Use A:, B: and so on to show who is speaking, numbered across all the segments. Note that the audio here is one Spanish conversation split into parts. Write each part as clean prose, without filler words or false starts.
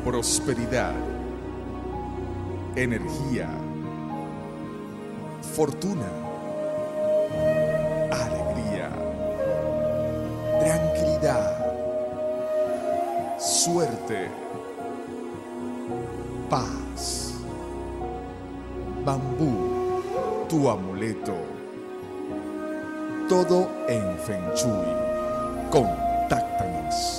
A: prosperidad, energía, fortuna, alegría, tranquilidad, suerte, paz. Bambú, tu amuleto. Todo en Feng Shui. Contáctanos.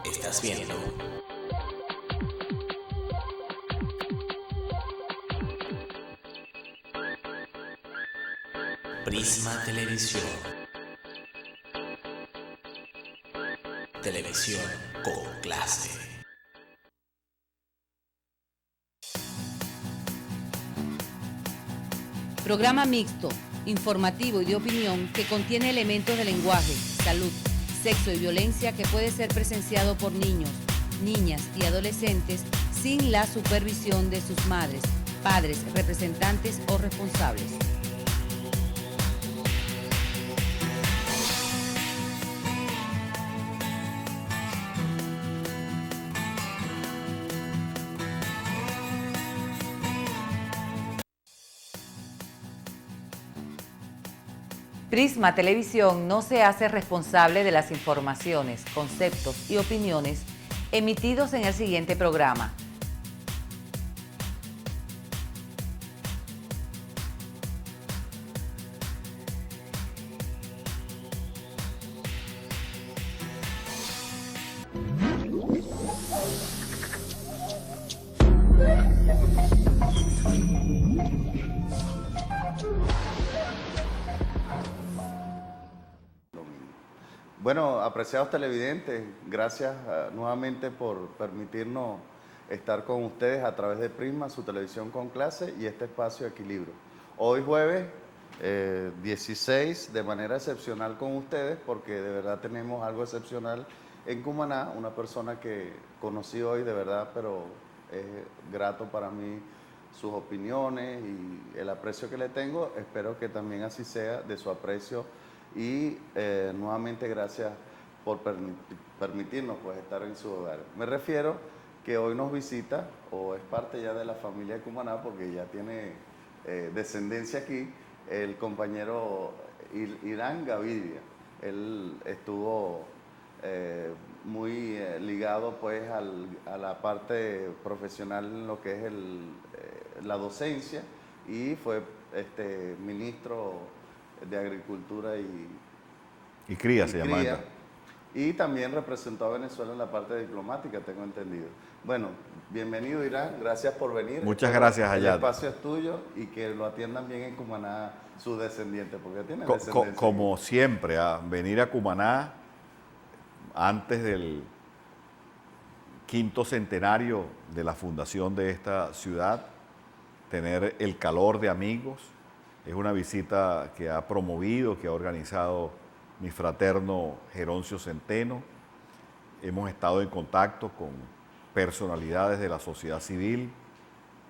B: Estás viendo Prisma Televisión. Televisión con clase.
C: Programa mixto, informativo y de opinión que contiene elementos de lenguaje, salud, sexo y violencia que puede ser presenciado por niños, niñas y adolescentes sin la supervisión de sus madres, padres, representantes o responsables. Prisma Televisión no se hace responsable de las informaciones, conceptos y opiniones emitidos en el siguiente programa.
D: Bueno, apreciados televidentes, gracias nuevamente por permitirnos estar con ustedes a través de Prisma, su televisión con clase y este espacio de equilibrio. Hoy jueves 16, de manera excepcional con ustedes, porque de verdad tenemos algo excepcional en Cumaná, una persona que conocí hoy de verdad, pero es grato para mí sus opiniones y el aprecio que le tengo. Espero que también así sea de su aprecio. Y nuevamente gracias por permitirnos pues, estar en su hogar. Me refiero que hoy nos visita, o es parte ya de la familia de Cumaná, porque ya tiene descendencia aquí, el compañero Irán Gaviria. Él estuvo muy ligado pues, a la parte profesional en lo que es la docencia, y fue ministro de Agricultura
E: y Cría, se llama.
D: Y también representó a Venezuela en la parte diplomática, tengo entendido. Bueno, bienvenido Irán, gracias por venir.
E: Muchas gracias, Hayat.
D: El espacio es tuyo y que lo atiendan bien en Cumaná sus descendientes, porque tiene descendencia.
E: Como siempre, venir a Cumaná antes del 5º centenario de la fundación de esta ciudad, tener el calor de amigos. Es una visita que ha promovido, que ha organizado mi fraterno Geroncio Centeno. Hemos estado en contacto con personalidades de la sociedad civil,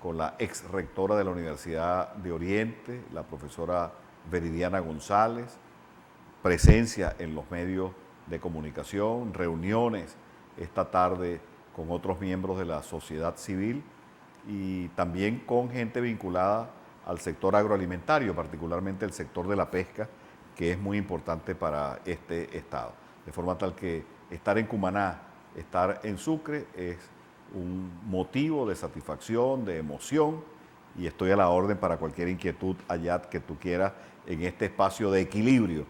E: con la ex rectora de la Universidad de Oriente, la profesora Veridiana González, presencia en los medios de comunicación, reuniones esta tarde con otros miembros de la sociedad civil y también con gente vinculada al sector agroalimentario, particularmente el sector de la pesca, que es muy importante para este estado. De forma tal que estar en Cumaná, estar en Sucre es un motivo de satisfacción, de emoción, y estoy a la orden para cualquier inquietud allá que tú quieras en este espacio de equilibrio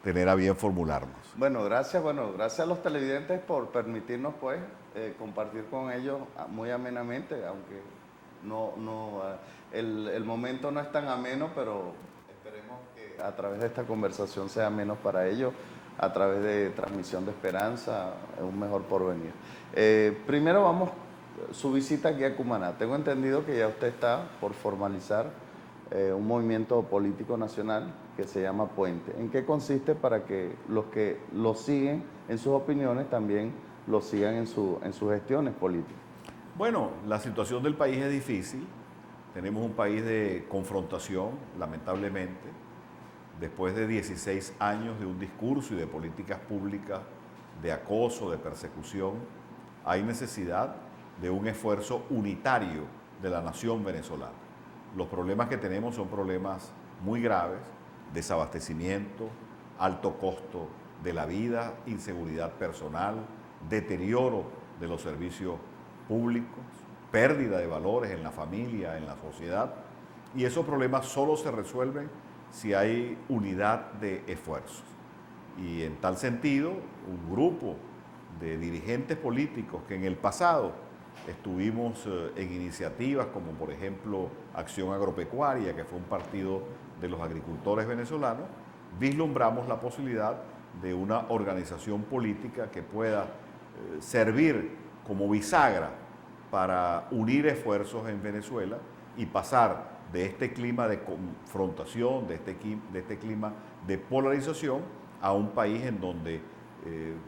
E: tener a bien formularnos.
D: Bueno, gracias a los televidentes por permitirnos pues compartir con ellos muy amenamente, aunque el momento no es tan ameno, pero esperemos que a través de esta conversación sea menos para ellos, a través de transmisión de esperanza, un mejor porvenir. Primero vamos, su visita aquí a Cumaná. Tengo entendido que ya usted está por formalizar un movimiento político nacional que se llama Puente. ¿En qué consiste para que los que lo siguen en sus opiniones también lo sigan en sus gestiones políticas?
E: Bueno, la situación del país es difícil. Tenemos un país de confrontación, lamentablemente. Después de 16 años de un discurso y de políticas públicas de acoso, de persecución, hay necesidad de un esfuerzo unitario de la nación venezolana. Los problemas que tenemos son problemas muy graves: desabastecimiento, alto costo de la vida, inseguridad personal, deterioro de los servicios públicos, pérdida de valores en la familia, en la sociedad, y esos problemas solo se resuelven si hay unidad de esfuerzos. Y en tal sentido, un grupo de dirigentes políticos que en el pasado estuvimos en iniciativas como por ejemplo Acción Agropecuaria, que fue un partido de los agricultores venezolanos, vislumbramos la posibilidad de una organización política que pueda servir como bisagra para unir esfuerzos en Venezuela y pasar de este clima de confrontación, de este clima de polarización, a un país en donde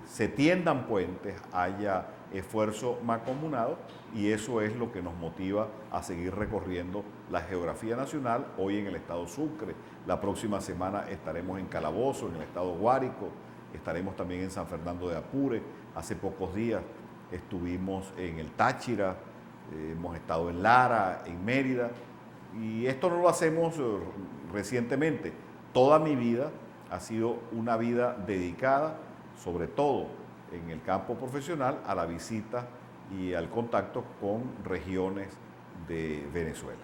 E: se tiendan puentes, haya esfuerzo mancomunado, y eso es lo que nos motiva a seguir recorriendo la geografía nacional. Hoy en el estado Sucre, la próxima semana estaremos en Calabozo, en el estado Guárico, estaremos también en San Fernando de Apure, hace pocos días estuvimos en el Táchira, hemos estado en Lara, en Mérida, y esto no lo hacemos recientemente. Toda mi vida ha sido una vida dedicada, sobre todo en el campo profesional, a la visita y al contacto con regiones de Venezuela.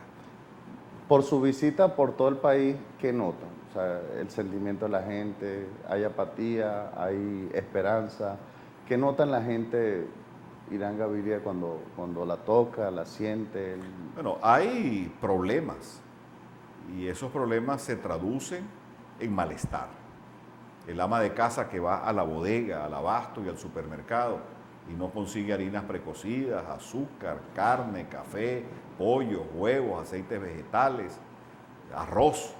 D: Por su visita por todo el país, ¿qué notan? O sea, el sentimiento de la gente, hay apatía, hay esperanza. ¿Qué notan la gente, Irán Gaviria, cuando la toca, la siente?
E: Bueno, hay problemas, y esos problemas se traducen en malestar. El ama de casa que va a la bodega, al abasto y al supermercado y no consigue harinas precocidas, azúcar, carne, café, pollo, huevos, aceites vegetales, arroz,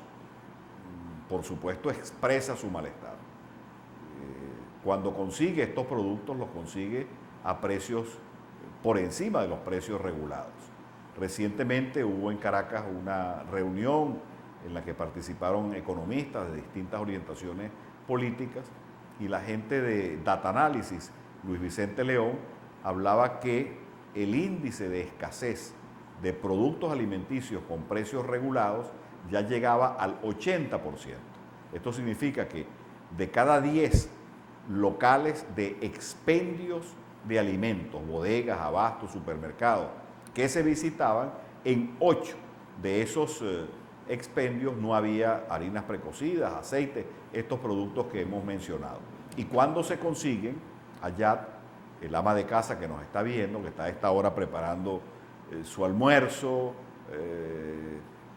E: por supuesto expresa su malestar. Cuando consigue estos productos, los consigue a precios por encima de los precios regulados. Recientemente hubo en Caracas una reunión en la que participaron economistas de distintas orientaciones políticas, y la gente de Data Análisis, Luis Vicente León, hablaba que el índice de escasez de productos alimenticios con precios regulados ya llegaba al 80%. Esto significa que de cada 10 locales de expendios de alimentos, bodegas, abastos, supermercados, que se visitaban, en 8 de esos expendios no había harinas precocidas, aceite, estos productos que hemos mencionado. Y cuando se consiguen, allá el ama de casa que nos está viendo, que está a esta hora preparando su almuerzo,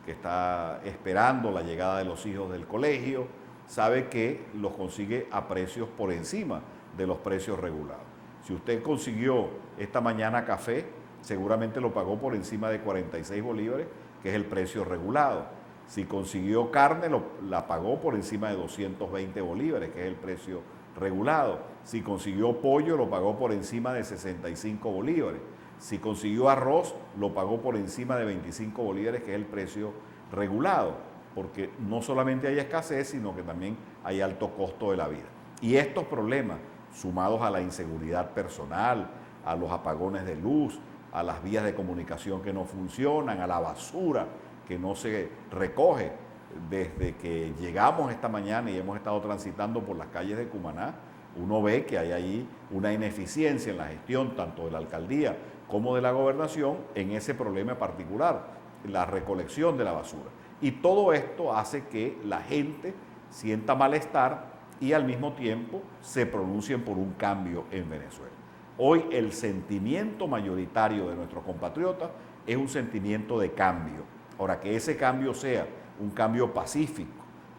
E: que está esperando la llegada de los hijos del colegio, sabe que los consigue a precios por encima de los precios regulados. Si usted consiguió esta mañana café, seguramente lo pagó por encima de 46 bolívares, que es el precio regulado. Si consiguió carne, la pagó por encima de 220 bolívares, que es el precio regulado. Si consiguió pollo, lo pagó por encima de 65 bolívares. Si consiguió arroz, lo pagó por encima de 25 bolívares, que es el precio regulado, porque no solamente hay escasez, sino que también hay alto costo de la vida. Y estos problemas, sumados a la inseguridad personal, a los apagones de luz, a las vías de comunicación que no funcionan, a la basura que no se recoge. Desde que llegamos esta mañana y hemos estado transitando por las calles de Cumaná, uno ve que hay ahí una ineficiencia en la gestión tanto de la alcaldía como de la gobernación en ese problema particular, la recolección de la basura. Y todo esto hace que la gente sienta malestar y al mismo tiempo se pronuncien por un cambio en Venezuela. Hoy el sentimiento mayoritario de nuestros compatriotas es un sentimiento de cambio. Ahora, que ese cambio sea un cambio pacífico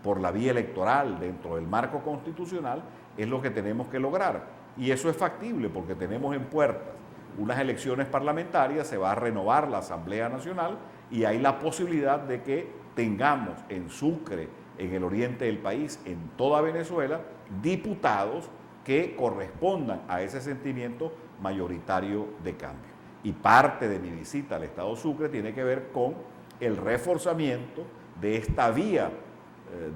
E: por la vía electoral dentro del marco constitucional es lo que tenemos que lograr. Y eso es factible porque tenemos en puertas unas elecciones parlamentarias, se va a renovar la Asamblea Nacional y hay la posibilidad de que tengamos en Sucre, en el oriente del país, en toda Venezuela, diputados que correspondan a ese sentimiento mayoritario de cambio. Y parte de mi visita al estado Sucre tiene que ver con el reforzamiento de esta vía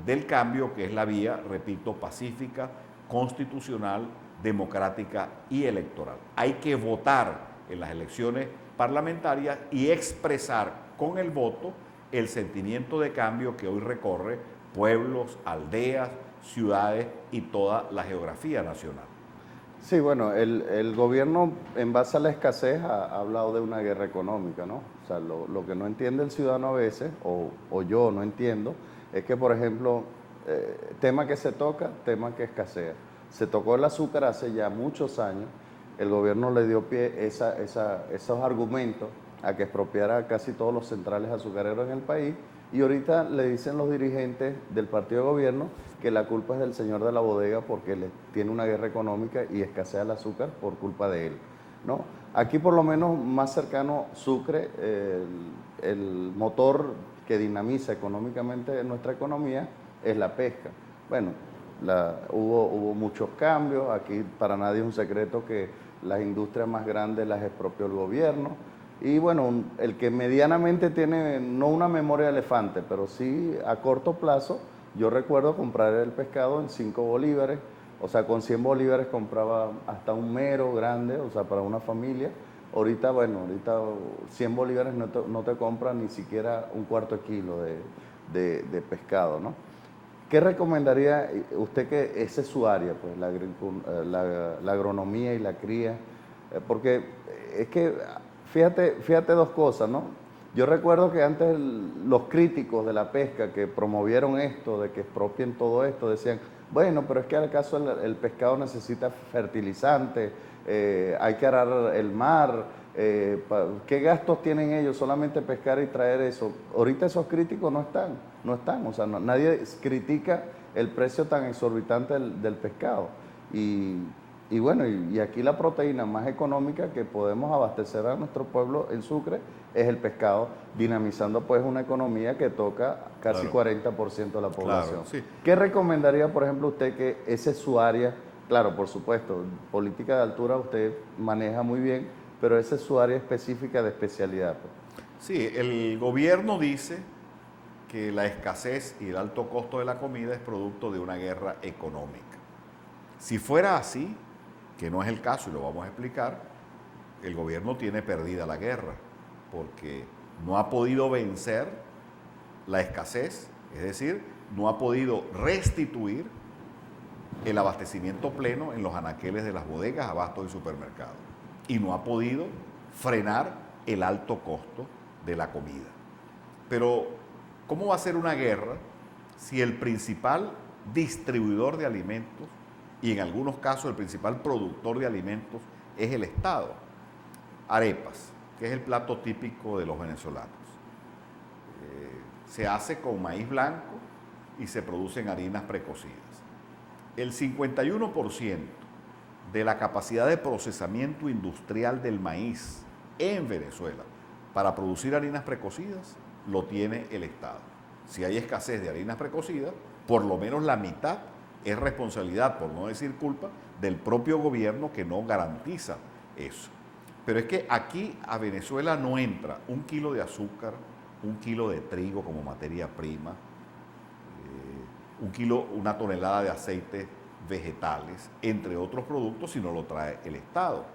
E: del cambio, que es la vía, repito, pacífica, constitucional, democrática y electoral. Hay que votar en las elecciones parlamentarias y expresar con el voto el sentimiento de cambio que hoy recorre pueblos, aldeas, ciudades y toda la geografía nacional.
D: Sí, bueno, el gobierno en base a la escasez ha hablado de una guerra económica, ¿no? O sea, lo que no entiende el ciudadano a veces, o yo no entiendo, es que, por ejemplo, tema que se toca, tema que escasea. Se tocó el azúcar hace ya muchos años, el gobierno le dio pie esos argumentos a que expropiara casi todos los centrales azucareros en el país, y ahorita le dicen los dirigentes del partido de gobierno que la culpa es del señor de la bodega porque tiene una guerra económica y escasea el azúcar por culpa de él, ¿no? Aquí por lo menos más cercano Sucre, el motor que dinamiza económicamente nuestra economía es la pesca. Bueno, hubo muchos cambios, aquí para nadie es un secreto que las industrias más grandes las expropió el gobierno. Y bueno, el que medianamente tiene, no una memoria de elefante, pero sí a corto plazo, yo recuerdo comprar el pescado en 5 bolívares, o sea, con 100 bolívares compraba hasta un mero grande, o sea, para una familia. Ahorita, bueno, 100 bolívares no te compran ni siquiera un cuarto de kilo de pescado, ¿no? ¿Qué recomendaría usted, que esa es su área, pues, la agronomía y la cría? Porque es que fíjate dos cosas, ¿no? Yo recuerdo que antes los críticos de la pesca que promovieron esto, de que expropien todo esto, decían, bueno, pero es que al caso el pescado necesita fertilizantes, hay que arar el mar, ¿qué gastos tienen ellos? Solamente pescar y traer eso. Ahorita esos críticos no están, o sea, nadie critica el precio tan exorbitante del pescado. Y bueno, y aquí la proteína más económica que podemos abastecer a nuestro pueblo en Sucre es el pescado, dinamizando pues una economía que toca casi 40% de la población.
E: Claro, sí.
D: ¿Qué recomendaría, por ejemplo, usted, que esa es su área? Claro, por supuesto, política de altura usted maneja muy bien, pero esa es su área específica de especialidad, pues.
E: Sí, el gobierno dice que la escasez y el alto costo de la comida es producto de una guerra económica. Si fuera así, que no es el caso y lo vamos a explicar, el gobierno tiene perdida la guerra porque no ha podido vencer la escasez, es decir, no ha podido restituir el abastecimiento pleno en los anaqueles de las bodegas, abastos y supermercados, y no ha podido frenar el alto costo de la comida. Pero, ¿cómo va a ser una guerra si el principal distribuidor de alimentos y en algunos casos el principal productor de alimentos es el Estado? Arepas, que es el plato típico de los venezolanos. Se hace con maíz blanco y se producen harinas precocidas. El 51% de la capacidad de procesamiento industrial del maíz en Venezuela para producir harinas precocidas lo tiene el Estado. Si hay escasez de harinas precocidas, por lo menos la mitad es responsabilidad, por no decir culpa, del propio gobierno que no garantiza eso. Pero es que aquí a Venezuela no entra 1 kilo de azúcar, 1 kilo de trigo como materia prima, una tonelada de aceite vegetales, entre otros productos, si no lo trae el Estado.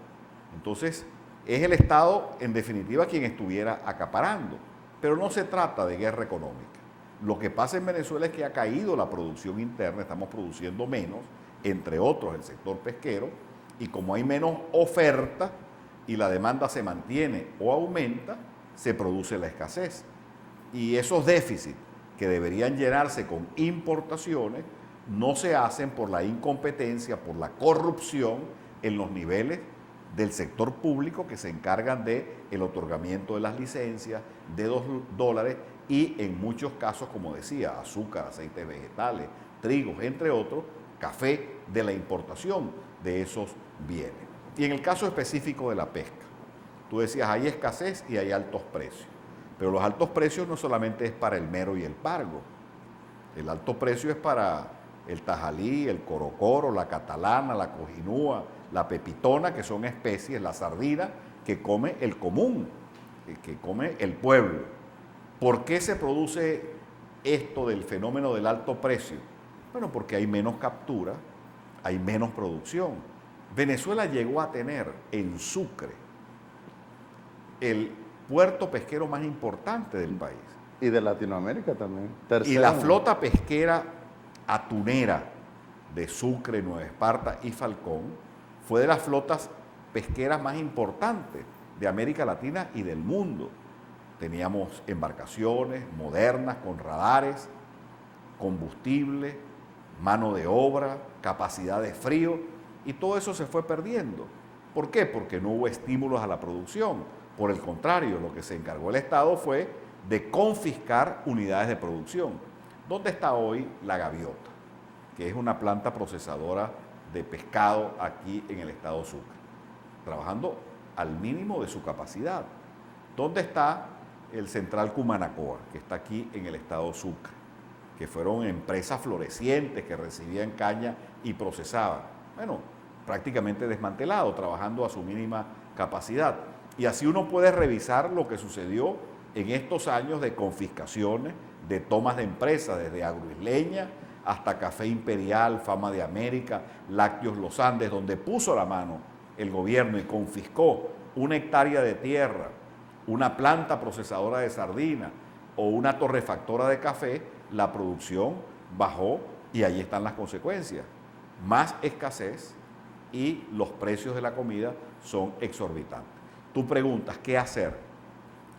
E: Entonces, es el Estado, en definitiva, quien estuviera acaparando. Pero no se trata de guerra económica. Lo que pasa en Venezuela es que ha caído la producción interna, estamos produciendo menos, entre otros el sector pesquero, y como hay menos oferta y la demanda se mantiene o aumenta, se produce la escasez. Y esos déficits que deberían llenarse con importaciones no se hacen por la incompetencia, por la corrupción en los niveles del sector público que se encargan del otorgamiento de las licencias, de $2, y en muchos casos, como decía, azúcar, aceites vegetales, trigos, entre otros, café, de la importación de esos bienes. Y en el caso específico de la pesca, tú decías, hay escasez y hay altos precios. Pero los altos precios no solamente es para el mero y el pargo. El alto precio es para el tajalí, el corocoro, la catalana, la cojinúa, la pepitona, que son especies, la sardina, que come el común, que come el pueblo. ¿Por qué se produce esto del fenómeno del alto precio? Bueno, porque hay menos captura, hay menos producción. Venezuela llegó a tener en Sucre el puerto pesquero más importante del país.
D: Y de Latinoamérica también.
E: Y la flota pesquera atunera de Sucre, Nueva Esparta y Falcón fue de las flotas pesqueras más importantes de América Latina y del mundo. Teníamos embarcaciones modernas con radares, combustible, mano de obra, capacidad de frío, y todo eso se fue perdiendo. ¿Por qué? Porque no hubo estímulos a la producción. Por el contrario, lo que se encargó el Estado fue de confiscar unidades de producción. ¿Dónde está hoy la Gaviota? Que es una planta procesadora de pescado aquí en el estado Sucre, trabajando al mínimo de su capacidad. ¿Dónde está el Central Cumanacoa, que está aquí en el estado Sucre? Que fueron empresas florecientes que recibían caña y procesaban. Bueno, prácticamente desmantelado, trabajando a su mínima capacidad. Y así uno puede revisar lo que sucedió en estos años de confiscaciones, de tomas de empresas, desde Agroisleña hasta Café Imperial, Fama de América, Lácteos Los Andes, donde puso la mano el gobierno y confiscó 1 hectárea de tierra, una planta procesadora de sardina o una torrefactora de café, la producción bajó y ahí están las consecuencias. Más escasez y los precios de la comida son exorbitantes. Tú preguntas, ¿qué hacer?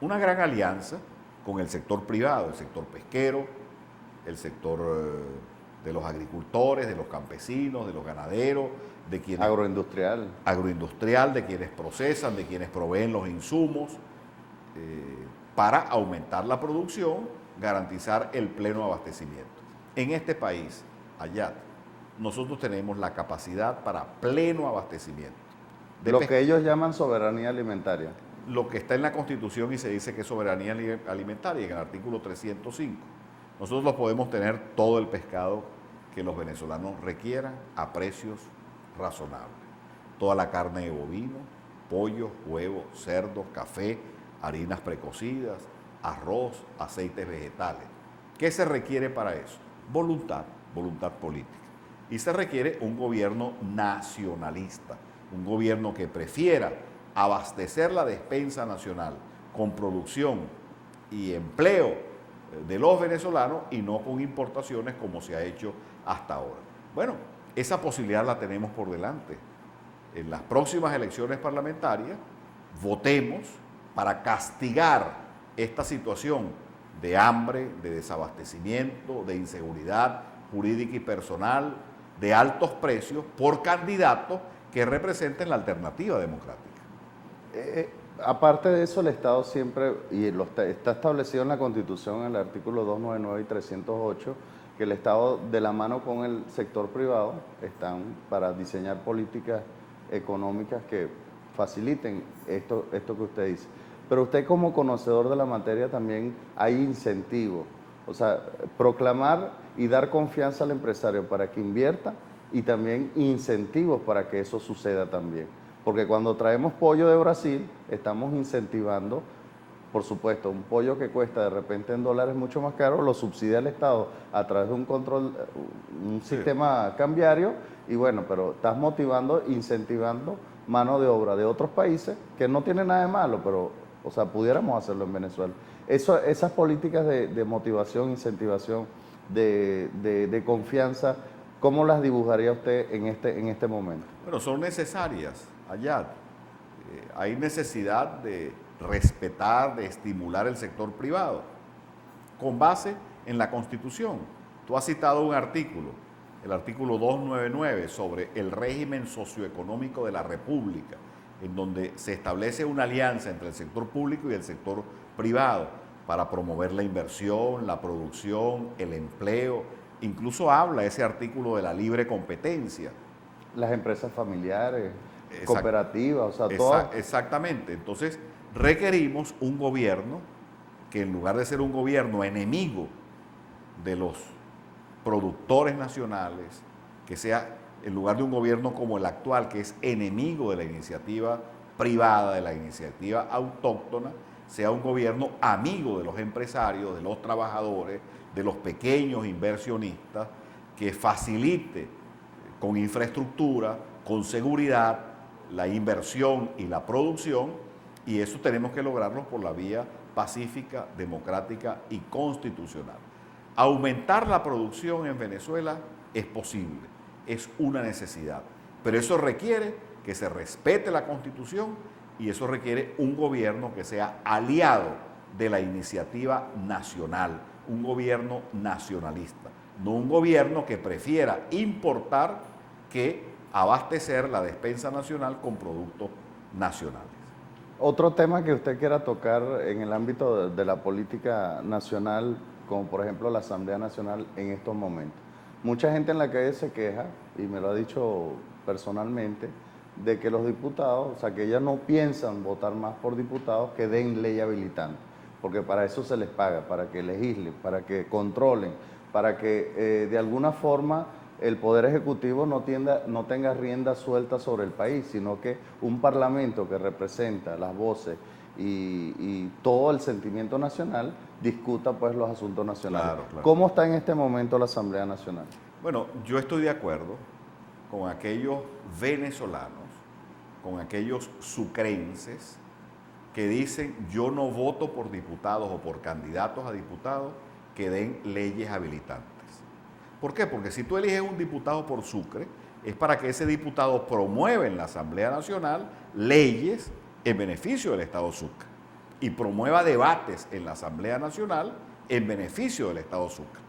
E: Una gran alianza con el sector privado, el sector pesquero, el sector de los agricultores, de los campesinos, de los ganaderos, de quienes... Agroindustrial, de quienes procesan, de quienes proveen los insumos, para aumentar la producción, garantizar el pleno abastecimiento. En este país, allá, nosotros tenemos la capacidad para pleno abastecimiento.
D: Lo que ellos llaman soberanía alimentaria.
E: Lo que está en la Constitución y se dice que es soberanía alimentaria, en el artículo 305. Nosotros podemos tener todo el pescado que los venezolanos requieran a precios razonables. Toda la carne de bovino, pollo, huevo, cerdo, café, harinas precocidas, arroz, aceites vegetales. ¿Qué se requiere para eso? Voluntad política. Y se requiere un gobierno nacionalista, un gobierno que prefiera abastecer la despensa nacional con producción y empleo de los venezolanos y no con importaciones como se ha hecho hasta ahora. Bueno, esa posibilidad la tenemos por delante. En las próximas elecciones parlamentarias votemos para castigar esta situación de hambre, de desabastecimiento, de inseguridad jurídica y personal, de altos precios por candidatos que representen la alternativa democrática.
D: Aparte de eso, el Estado siempre, y está establecido en la Constitución, en el artículo 299 y 308, que el Estado, de la mano con el sector privado, están para diseñar políticas económicas que faciliten esto que usted dice. Pero usted, como conocedor de la materia, también hay incentivos. O sea, proclamar y dar confianza al empresario para que invierta y también incentivos para que eso suceda también. Porque cuando traemos pollo de Brasil, estamos incentivando por supuesto, un pollo que cuesta de repente en dólares mucho más caro, lo subsidia el Estado a través de un control, un sistema cambiario, y bueno, pero estás motivando, incentivando mano de obra de otros países, que no tiene nada de malo, pero, o sea, pudiéramos hacerlo en Venezuela. Esas políticas de motivación, incentivación, de confianza, ¿cómo las dibujaría usted en este momento?
E: Bueno, son necesarias, Ayad. Hay necesidad de respetar, de estimular el sector privado, con base en la Constitución. Tú has citado un artículo, el artículo 299, sobre el régimen socioeconómico de la República, en donde se establece una alianza entre el sector público y el sector privado para promover la inversión, la producción, el empleo. Incluso habla ese artículo de la libre competencia.
D: Las empresas familiares, cooperativas, o sea, todas.
E: Exactamente. Entonces, requerimos un gobierno que, en lugar de ser un gobierno enemigo de los productores nacionales, que sea, en lugar de un gobierno como el actual, que es enemigo de la iniciativa privada, de la iniciativa autóctona, sea un gobierno amigo de los empresarios, de los trabajadores, de los pequeños inversionistas, que facilite con infraestructura, con seguridad, la inversión y la producción, y eso tenemos que lograrlo por la vía pacífica, democrática y constitucional. Aumentar la producción en Venezuela es posible, es una necesidad, pero eso requiere que se respete la Constitución y eso requiere un gobierno que sea aliado de la iniciativa nacional, un gobierno nacionalista, no un gobierno que prefiera importar que abastecer la despensa nacional con productos nacionales.
D: Otro tema que usted quiera tocar en el ámbito de la política nacional, como por ejemplo la Asamblea Nacional en estos momentos. Mucha gente en la calle se queja, y me lo ha dicho personalmente, de que los diputados, o sea, que ellas no piensan votar más por diputados que den ley habilitante, porque para eso se les paga, para que legislen, para que controlen, para que de alguna forma el Poder Ejecutivo no tenga rienda suelta sobre el país, sino que un parlamento que representa las voces y todo el sentimiento nacional discuta pues los asuntos nacionales.
E: Claro, claro.
D: ¿Cómo está en este momento la Asamblea Nacional?
E: Bueno, yo estoy de acuerdo con aquellos venezolanos, con aquellos sucrenses que dicen: yo no voto por diputados o por candidatos a diputados que den leyes habilitantes. ¿Por qué? Porque si tú eliges un diputado por Sucre, es para que ese diputado promueva en la Asamblea Nacional leyes en beneficio del Estado Sucre y promueva debates en la Asamblea Nacional en beneficio del Estado Sucre.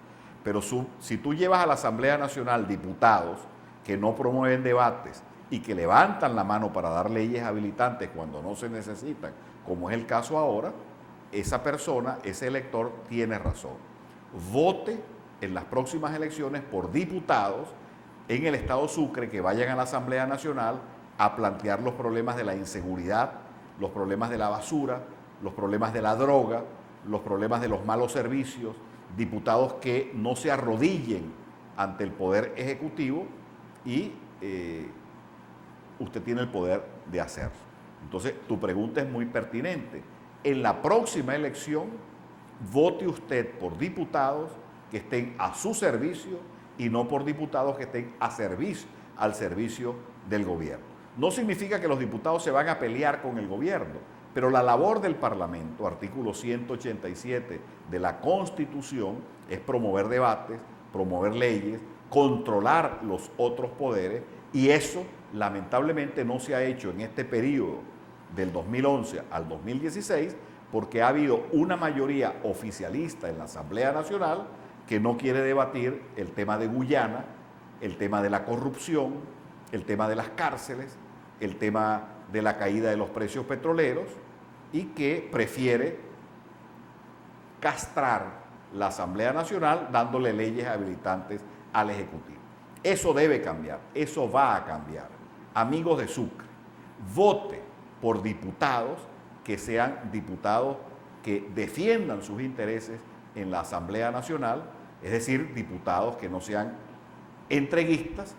E: Pero si tú llevas a la Asamblea Nacional diputados que no promueven debates y que levantan la mano para dar leyes habilitantes cuando no se necesitan, como es el caso ahora, esa persona, ese elector, tiene razón. Vote en las próximas elecciones por diputados en el Estado Sucre que vayan a la Asamblea Nacional a plantear los problemas de la inseguridad, los problemas de la basura, los problemas de la droga, los problemas de los malos servicios, diputados que no se arrodillen ante el Poder Ejecutivo y usted tiene el poder de hacerlo. Entonces, tu pregunta es muy pertinente. En la próxima elección, vote usted por diputados que estén a su servicio y no por diputados que estén al servicio del gobierno. No significa que los diputados se van a pelear con el gobierno, pero la labor del Parlamento, artículo 187 de la Constitución, es promover debates, promover leyes, controlar los otros poderes, y eso lamentablemente no se ha hecho en este periodo del 2011 al 2016 porque ha habido una mayoría oficialista en la Asamblea Nacional que no quiere debatir el tema de Guyana, el tema de la corrupción, el tema de las cárceles, el tema de la caída de los precios petroleros, y que prefiere castrar la Asamblea Nacional dándole leyes habilitantes al Ejecutivo. Eso debe cambiar, eso va a cambiar. Amigos de Sucre, vote por diputados que sean diputados que defiendan sus intereses en la Asamblea Nacional, es decir, diputados que no sean entreguistas,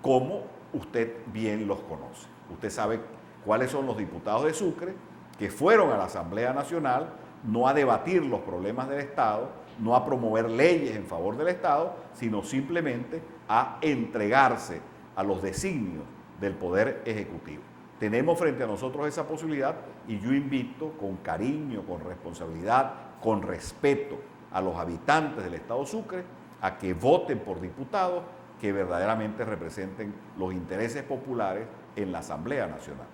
E: como usted bien los conoce. Usted sabe cuáles son los diputados de Sucre que fueron a la Asamblea Nacional no a debatir los problemas del Estado, no a promover leyes en favor del Estado, sino simplemente a entregarse a los designios del Poder Ejecutivo. Tenemos frente a nosotros esa posibilidad y yo invito con cariño, con responsabilidad, con respeto a los habitantes del Estado Sucre a que voten por diputados que verdaderamente representen los intereses populares en la Asamblea Nacional.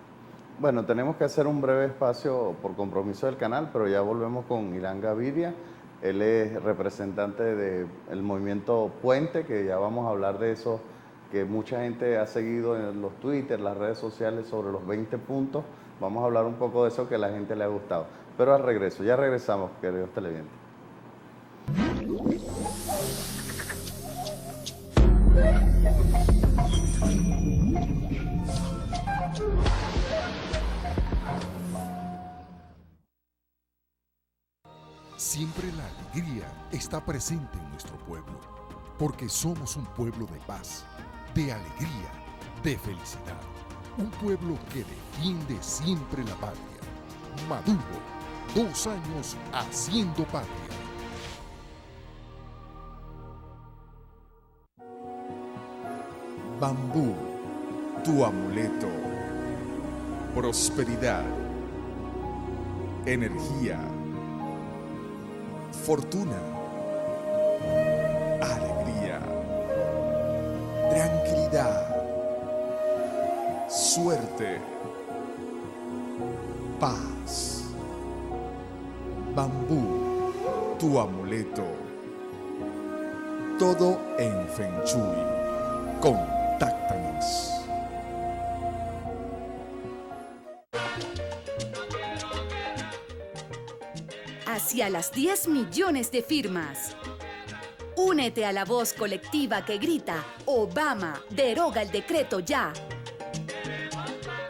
D: Bueno, tenemos que hacer un breve espacio por compromiso del canal, pero ya volvemos con Irán Gaviria. Él es representante del movimiento Puente, que ya vamos a hablar de eso, que mucha gente ha seguido en los Twitter, las redes sociales sobre los 20 puntos. Vamos a hablar un poco de eso que a la gente le ha gustado. Pero al regreso, ya regresamos, queridos televidentes.
A: Siempre la alegría está presente en nuestro pueblo, porque somos un pueblo de paz, de alegría, de felicidad. Un pueblo que defiende siempre la patria. Maduro, 2 años haciendo patria. Bambú, tu amuleto. Prosperidad, energía, fortuna, alegría, tranquilidad, suerte, paz. Bambú, tu amuleto. Todo en Feng Shui. Contáctanos.
F: Hacia las 10 millones de firmas. Únete a la voz colectiva que grita: Obama, deroga el decreto ya.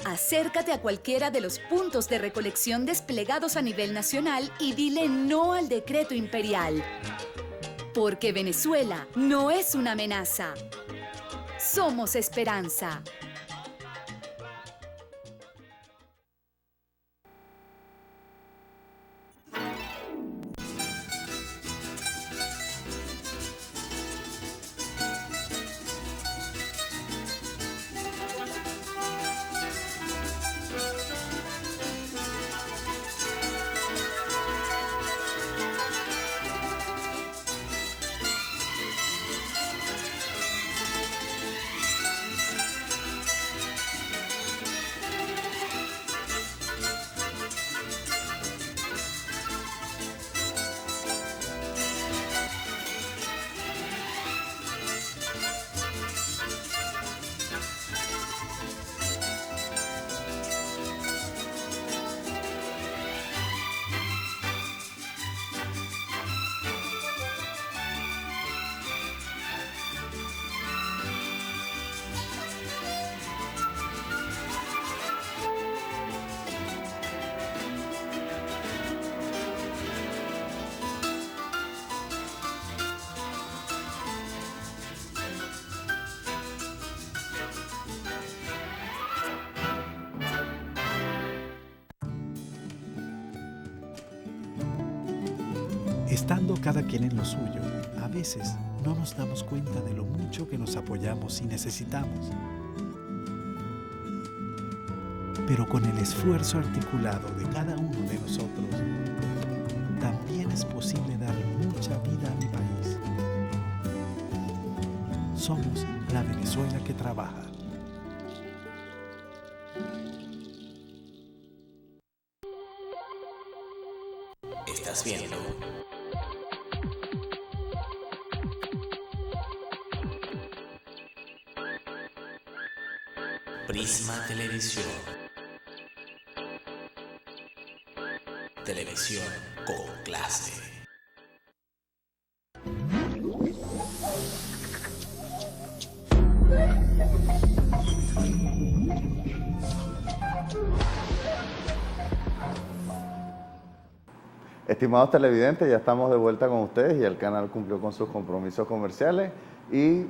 F: Acércate a cualquiera de los puntos de recolección desplegados a nivel nacional y dile no al decreto imperial. Porque Venezuela no es una amenaza. Somos esperanza.
G: Estando cada quien en lo suyo, a veces no nos damos cuenta de lo mucho que nos apoyamos y necesitamos. Pero con el esfuerzo articulado de cada uno de nosotros, también es posible dar mucha vida a mi país. Somos la Venezuela que trabaja.
B: Estás viendo Prisma Televisión. Televisión con clase.
D: Estimados televidentes, ya estamos de vuelta con ustedes y el canal cumplió con sus compromisos comerciales y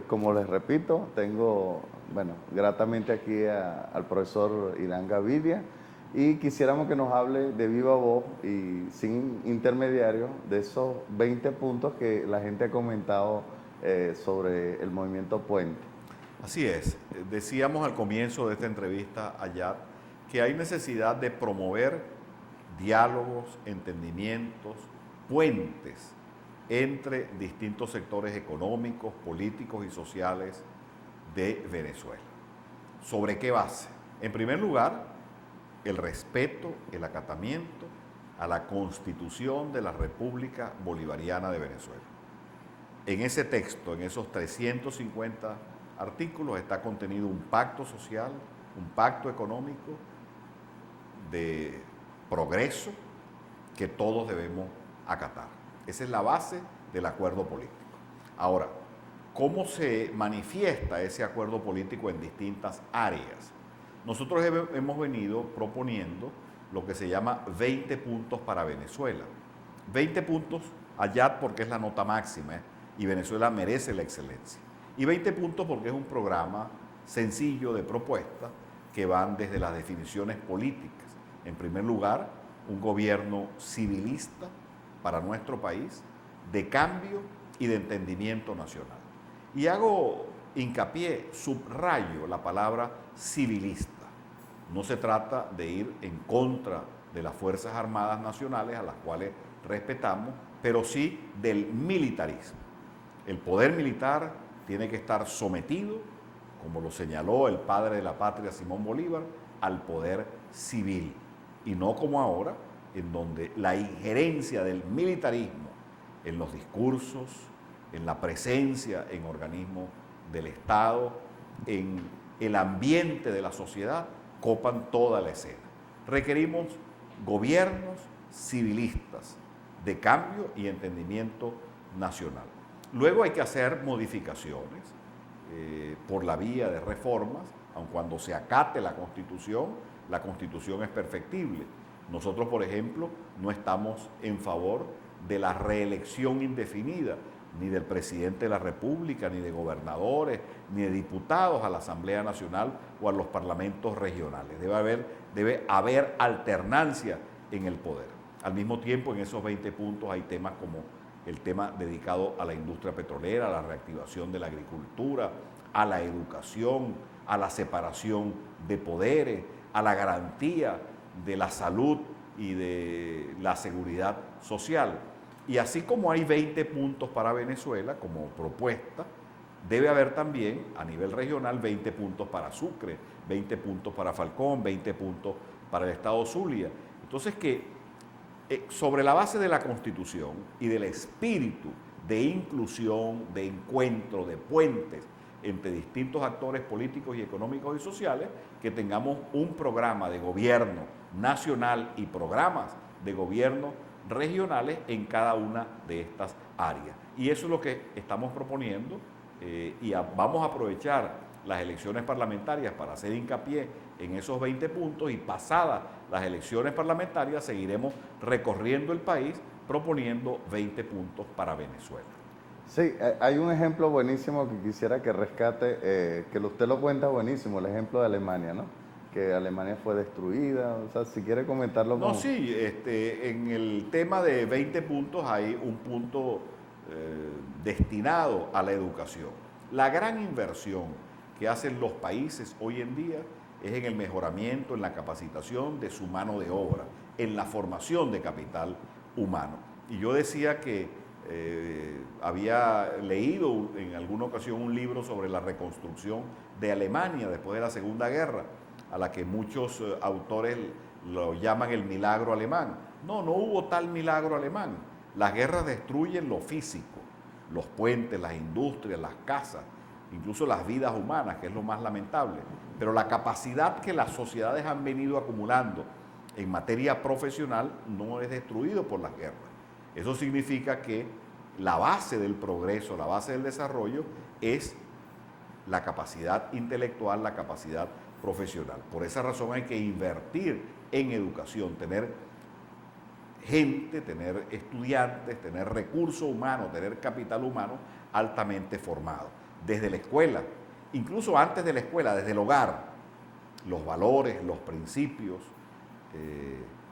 D: como les repito, tengo, gratamente aquí al profesor Irán Gaviria Y quisiéramos que nos hable de viva voz y sin intermediarios de esos 20 puntos que la gente ha comentado sobre el movimiento Puente.
E: Así es. Decíamos al comienzo de esta entrevista, Ayat, que hay necesidad de promover diálogos, entendimientos, puentes entre distintos sectores económicos, políticos y sociales de Venezuela. ¿Sobre qué base? En primer lugar, el respeto, el acatamiento a la Constitución de la República Bolivariana de Venezuela. En ese texto, en esos 350 artículos, está contenido un pacto social, un pacto económico de progreso que todos debemos acatar. Esa es la base del acuerdo político. Ahora, ¿cómo se manifiesta ese acuerdo político en distintas áreas? Nosotros hemos venido proponiendo lo que se llama 20 puntos para Venezuela. 20 puntos, Ayat, porque es la nota máxima, y Venezuela merece la excelencia. Y 20 puntos porque es un programa sencillo de propuestas que van desde las definiciones políticas. En primer lugar, un gobierno civilista para nuestro país, de cambio y de entendimiento nacional. Y hago hincapié, subrayo la palabra civilista. No se trata de ir en contra de las Fuerzas Armadas Nacionales, a las cuales respetamos, pero sí del militarismo. El poder militar tiene que estar sometido, como lo señaló el padre de la patria Simón Bolívar, al poder civil. Y no como ahora, en donde la injerencia del militarismo en los discursos, en la presencia en organismos del Estado, en el ambiente de la sociedad, copan toda la escena. Requerimos gobiernos civilistas de cambio y entendimiento nacional. Luego hay que hacer modificaciones por la vía de reformas, aun cuando se acate la Constitución es perfectible. Nosotros, por ejemplo, no estamos en favor de la reelección indefinida, ni del presidente de la República, ni de gobernadores, ni de diputados a la Asamblea Nacional o a los parlamentos regionales. Debe haber alternancia en el poder. Al mismo tiempo, en esos 20 puntos hay temas como el tema dedicado a la industria petrolera, a la reactivación de la agricultura, a la educación, a la separación de poderes, a la garantía de la salud y de la seguridad social. Y así como hay 20 puntos para Venezuela como propuesta, debe haber también a nivel regional 20 puntos para Sucre, 20 puntos para Falcón, 20 puntos para el Estado Zulia. Entonces sobre la base de la Constitución y del espíritu de inclusión, de encuentro, de puentes entre distintos actores políticos y económicos y sociales, que tengamos un programa de gobierno nacional y programas de gobierno regionales en cada una de estas áreas. Y eso es lo que estamos proponiendo vamos a aprovechar las elecciones parlamentarias para hacer hincapié en esos 20 puntos y pasadas las elecciones parlamentarias seguiremos recorriendo el país proponiendo 20 puntos para Venezuela.
D: Sí, hay un ejemplo buenísimo que quisiera que rescate, que usted lo cuenta buenísimo, el ejemplo de Alemania, ¿no? Que Alemania fue destruida, o sea, si quiere comentarlo.
E: No, sí, en el tema de 20 puntos hay un punto destinado a la educación. La gran inversión que hacen los países hoy en día es en el mejoramiento, en la capacitación de su mano de obra, en la formación de capital humano. Y yo decía que había leído en alguna ocasión un libro sobre la reconstrucción de Alemania después de la Segunda Guerra, a la que muchos autores lo llaman el milagro alemán. No hubo tal milagro alemán. Las guerras destruyen lo físico, los puentes, las industrias, las casas, incluso las vidas humanas, que es lo más lamentable. Pero la capacidad que las sociedades han venido acumulando en materia profesional no es destruido por las guerras. Eso significa que la base del progreso, la base del desarrollo es la capacidad intelectual, la capacidad profesional. Por esa razón hay que invertir en educación, tener gente, tener estudiantes, tener recursos humanos, tener capital humano altamente formado. Desde la escuela, incluso antes de la escuela, desde el hogar, los valores, los principios,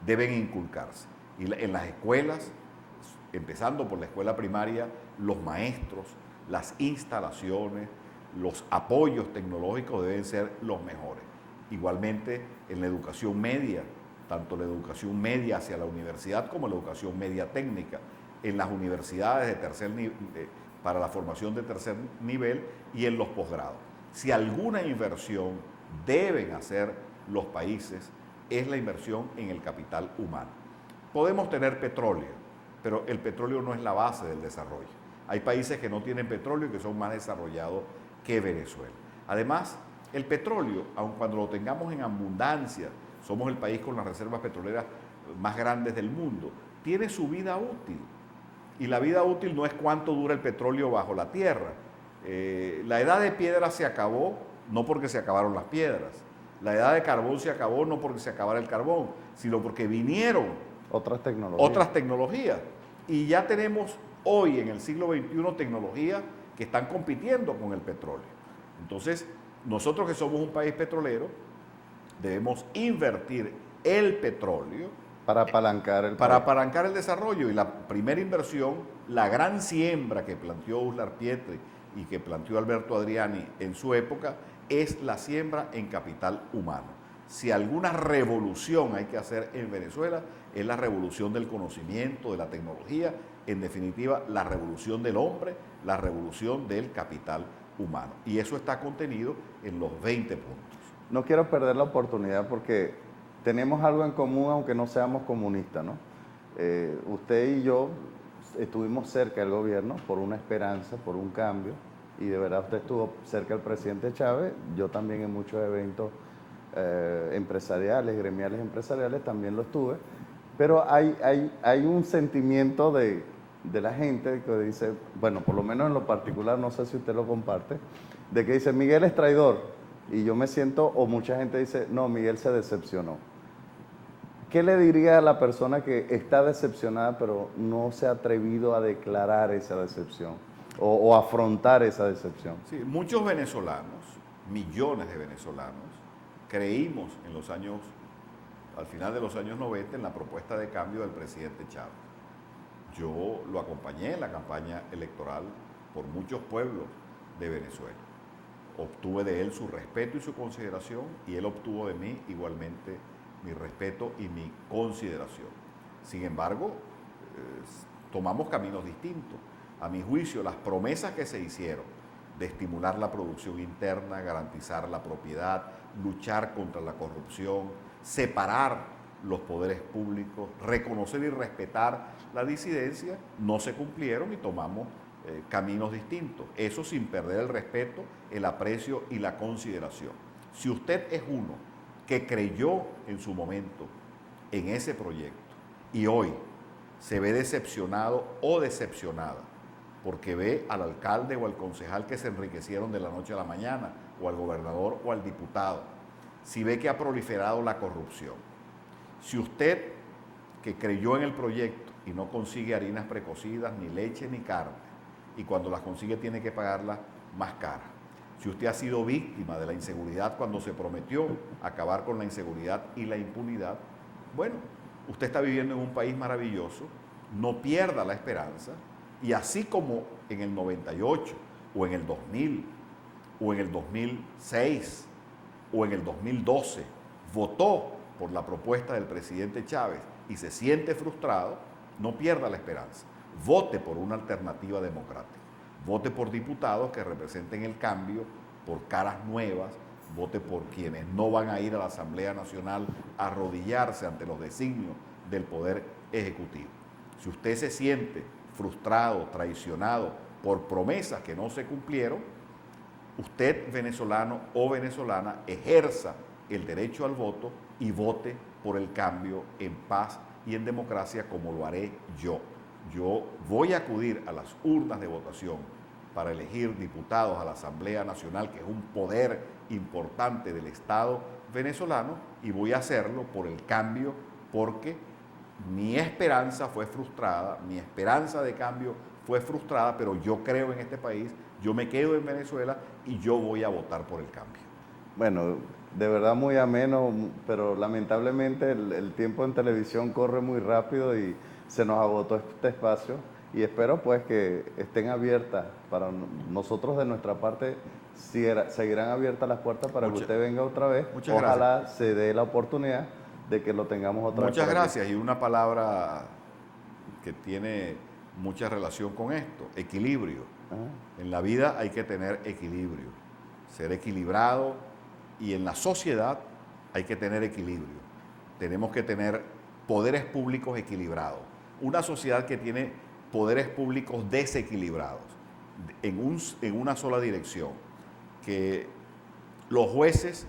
E: deben inculcarse. Y en las escuelas, empezando por la escuela primaria, los maestros, las instalaciones, los apoyos tecnológicos deben ser los mejores. Igualmente en la educación media, tanto la educación media hacia la universidad como la educación media técnica, en las universidades de tercer nivel, para la formación de tercer nivel y en los posgrados. Si alguna inversión deben hacer los países es la inversión en el capital humano. Podemos tener petróleo, pero el petróleo no es la base del desarrollo. Hay países que no tienen petróleo y que son más desarrollados que Venezuela. Además, el petróleo, aun cuando lo tengamos en abundancia, somos el país con las reservas petroleras más grandes del mundo, tiene su vida útil. Y la vida útil no es cuánto dura el petróleo bajo la tierra. La edad de piedra se acabó, no porque se acabaron las piedras. La edad de carbón se acabó no porque se acabara el carbón, sino porque vinieron otras tecnologías. Y ya tenemos hoy, en el siglo XXI, tecnologías que están compitiendo con el petróleo. Entonces, nosotros que somos un país petrolero, debemos invertir el petróleo
D: para apalancar
E: el desarrollo. Y la primera inversión, la gran siembra que planteó Uslar Pietri y que planteó Alberto Adriani en su época, es la siembra en capital humano. Si alguna revolución hay que hacer en Venezuela, es la revolución del conocimiento, de la tecnología, en definitiva, la revolución del hombre, la revolución del capital humano. Y eso está contenido en los 20 puntos.
D: No quiero perder la oportunidad porque tenemos algo en común, aunque no seamos comunistas, ¿no? Usted y yo estuvimos cerca del gobierno por una esperanza, por un cambio, y de verdad usted estuvo cerca del presidente Chávez, yo también en muchos eventos empresariales, gremiales empresariales, también lo estuve, pero hay un sentimiento de la gente que dice, bueno, por lo menos en lo particular, no sé si usted lo comparte, de que dice, Miguel es traidor, y yo me siento, o mucha gente dice, no, Miguel se decepcionó. ¿Qué le diría a la persona que está decepcionada pero no se ha atrevido a declarar esa decepción o afrontar esa decepción?
E: Sí, muchos venezolanos, millones de venezolanos, creímos al final de los años 90 en la propuesta de cambio del presidente Chávez. Yo lo acompañé en la campaña electoral por muchos pueblos de Venezuela. Obtuve de él su respeto y su consideración y él obtuvo de mí igualmente mi respeto y mi consideración. Sin embargo, tomamos caminos distintos. A mi juicio, las promesas que se hicieron de estimular la producción interna, garantizar la propiedad, luchar contra la corrupción, separar los poderes públicos, reconocer y respetar la disidencia, no se cumplieron y tomamos caminos distintos. Eso sin perder el respeto, el aprecio y la consideración. Si usted es uno que creyó en su momento en ese proyecto y hoy se ve decepcionado o decepcionada porque ve al alcalde o al concejal que se enriquecieron de la noche a la mañana, o al gobernador o al diputado, si ve que ha proliferado la corrupción, si usted que creyó en el proyecto y no consigue harinas precocidas, ni leche ni carne, y cuando las consigue tiene que pagarlas más caras, si usted ha sido víctima de la inseguridad cuando se prometió acabar con la inseguridad y la impunidad, bueno, usted está viviendo en un país maravilloso, no pierda la esperanza, y así como en el 98, o en el 2000, o en el 2006, o en el 2012, votó por la propuesta del presidente Chávez y se siente frustrado, no pierda la esperanza. Vote por una alternativa democrática. Vote por diputados que representen el cambio, por caras nuevas, vote por quienes no van a ir a la Asamblea Nacional a arrodillarse ante los designios del Poder Ejecutivo. Si usted se siente frustrado, traicionado por promesas que no se cumplieron, usted, venezolano o venezolana, ejerza el derecho al voto y vote por el cambio en paz y en democracia, como lo haré yo. Yo voy a acudir a las urnas de votación para elegir diputados a la Asamblea Nacional, que es un poder importante del Estado venezolano, y voy a hacerlo por el cambio, porque mi esperanza fue frustrada, mi esperanza de cambio fue frustrada, pero yo creo en este país, yo me quedo en Venezuela y yo voy a votar por el cambio.
D: Bueno, de verdad muy ameno, pero lamentablemente el tiempo en televisión corre muy rápido y se nos agotó este espacio y espero pues que estén abiertas para nosotros de nuestra parte, seguirán abiertas las puertas para que usted venga otra vez.
E: Muchas
D: Ojalá
E: gracias.
D: se dé la oportunidad de que lo tengamos otra vez.
E: Muchas
D: por aquí.
E: gracias. Y una palabra que tiene mucha relación con esto, equilibrio. En la vida hay que tener equilibrio, ser equilibrado, y en la sociedad hay que tener equilibrio. Tenemos que tener poderes públicos equilibrados. Una sociedad que tiene poderes públicos desequilibrados en una sola dirección, que los jueces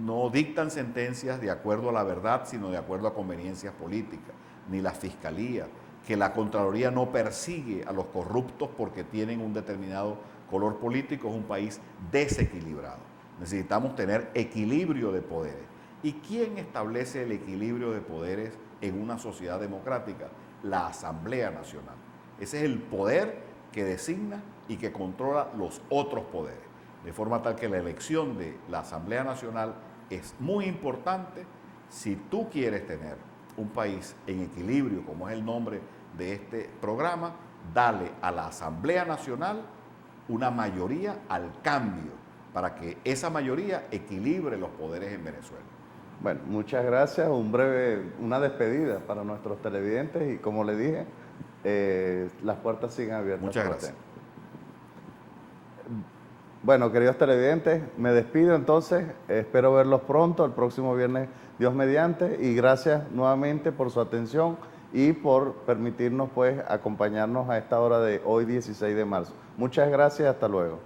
E: no dictan sentencias de acuerdo a la verdad, sino de acuerdo a conveniencias políticas, ni la fiscalía, que la Contraloría no persigue a los corruptos porque tienen un determinado color político, es un país desequilibrado. Necesitamos tener equilibrio de poderes. ¿Y quién establece el equilibrio de poderes en una sociedad democrática? La Asamblea Nacional. Ese es el poder que designa y que controla los otros poderes. De forma tal que la elección de la Asamblea Nacional es muy importante si tú quieres tener un país en equilibrio, como es el nombre de este programa. Dale a la Asamblea Nacional una mayoría al cambio, para que esa mayoría equilibre los poderes en Venezuela.
D: Bueno, muchas gracias. Una despedida para nuestros televidentes y como le dije, las puertas siguen abiertas.
E: Muchas gracias.
D: Bueno, queridos televidentes, me despido entonces. Espero verlos pronto, el próximo viernes, Dios mediante, y gracias nuevamente por su atención y por permitirnos pues acompañarnos a esta hora de hoy 16 de marzo. Muchas gracias, hasta luego.